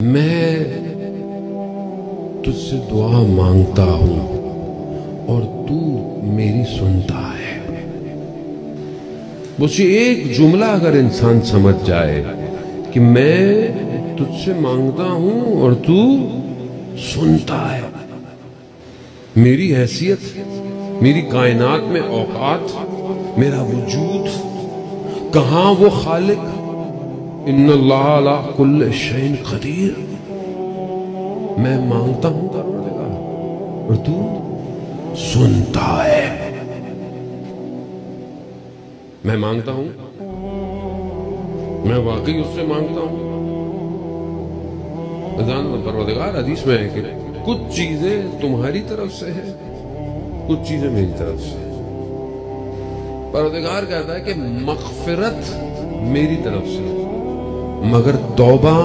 میں تجھ سے دعا مانگتا ہوں اور تو میری سنتا ہے۔ بس یہ ایک جملہ اگر انسان سمجھ جائے کہ میں تجھ سے مانگتا ہوں اور تو سنتا ہے، میری حیثیت، میری کائنات میں اوقات، میرا وجود، کہاں وہ خالق ان اللہ علی کل شیء قدیر، میں مانگتا ہوں پروردگار اور تو سنتا ہے۔ میں مانگتا ہوں، میں واقعی اس سے مانگتا ہوں۔ پروردگار حدیث میں ہے کہ کچھ چیزیں تمہاری طرف سے ہیں، کچھ چیزیں میری طرف سے ہیں۔ پروردگار کہتا ہے کہ مغفرت میری طرف سے مگر توبہ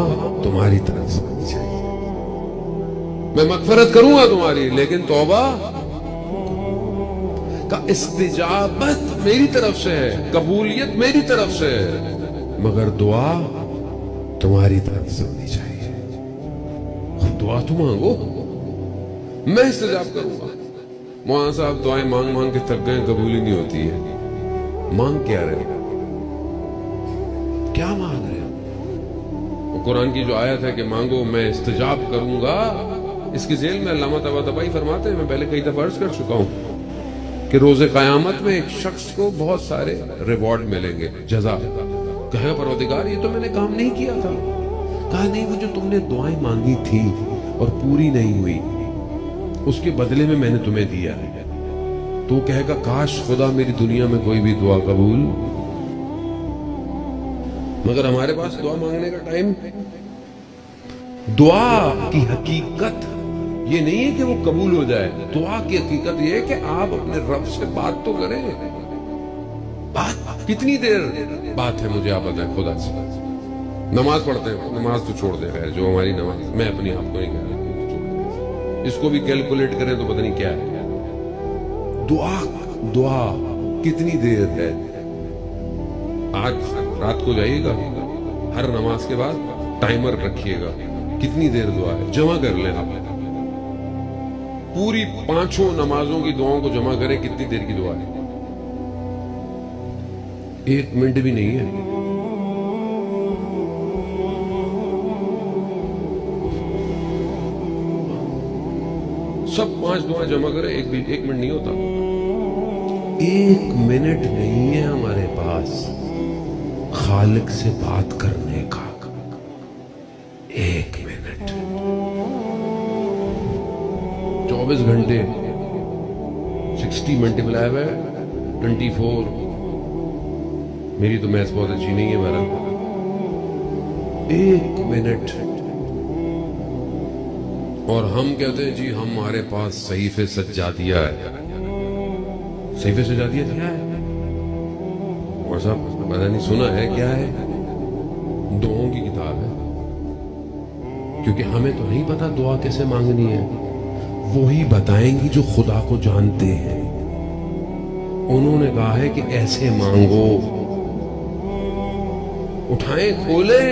تمہاری طرف سے ہونی چاہیے۔ میں مغفرت کروں گا تمہاری، لیکن توبہ کا استجابت میری طرف سے ہے، قبولیت میری طرف سے ہے، مگر دعا تمہاری طرف سے ہونی چاہیے۔ دعا تو مانگو، میں استجاب کروں گا۔ مولانا صاحب دعائیں مانگ مانگ کے تھک گئے، قبول ہی نہیں ہوتی ہے۔ مانگ کیا رہے ہو؟ کیا مانگ رہے ہو؟ قرآن کی جو آیت ہے کہ مانگو میں استجاب کروں گا، اس کی ذیل میں علامہ طباطبائی فرماتے ہیں، میں پہلے کئی دفعہ عرض کر چکا ہوں کہ روز قیامت میں ایک شخص کو بہت سارے ریوارڈ ملیں گے، جزا۔ کہے گا پروردگار یہ تو میں نے کام نہیں کیا تھا۔ کہا نہیں، وہ جو تم نے دعائیں مانگی تھی اور پوری نہیں ہوئی، اس کے بدلے میں میں نے تمہیں دیا ہے۔ تو وہ کہے گا کاش خدا میری دنیا میں کوئی بھی دعا قبول، مگر ہمارے پاس دعا مانگنے کا ٹائم۔ دعا کی حقیقت یہ نہیں ہے کہ وہ قبول ہو جائے، دعا کی حقیقت یہ ہے کہ آپ اپنے رب سے بات تو کریں۔ بات کتنی دیر بات ہے مجھے آپ بتائیں خدا سے؟ نماز پڑھتے ہیں، نماز تو چھوڑ دیں، خیر جو ہماری نماز، میں اپنی آپ کو نہیں کہہ رہا، اس کو بھی کیلکولیٹ کریں تو پتہ نہیں کیا ہے۔ دعا کتنی دیر ہے؟ آج رات کو جائیے گا، ہر نماز کے بعد ٹائمر رکھیے گا، کتنی دیر دعا ہے، جمع کر لیں آپ۔ پوری 5 نمازوں کی دعاؤں کو جمع کریں، کتنی دیر کی دعا ہے؟ 1 منٹ بھی نہیں ہے۔ سب 5 دعائیں جمع کریں، 1 منٹ نہیں ہوتا۔ 1 منٹ نہیں ہے ہمارے پاس خالق سے بات کرنے کا۔ 1 منٹ، 24 گھنٹے 60 ملٹیپلائی ہے 24۔ میری تو میتھ بہت اچھی نہیں ہے بہرحال۔ 1 منٹ، اور ہم کہتے ہیں جی ہمارے پاس صحیفے سجادیہ ہے۔ صحیفے سجادیہ کیا ہے؟ اور صاحب پتہ نہیں سنا ہے کیا ہے؟ دعاؤں کی کتاب ہے۔ کیونکہ ہمیں تو نہیں پتا دعا کیسے مانگنی ہے، وہی بتائیں گی جو خدا کو جانتے ہیں۔ انہوں نے کہا ہے کہ ایسے مانگو، اٹھائیں کھولیں۔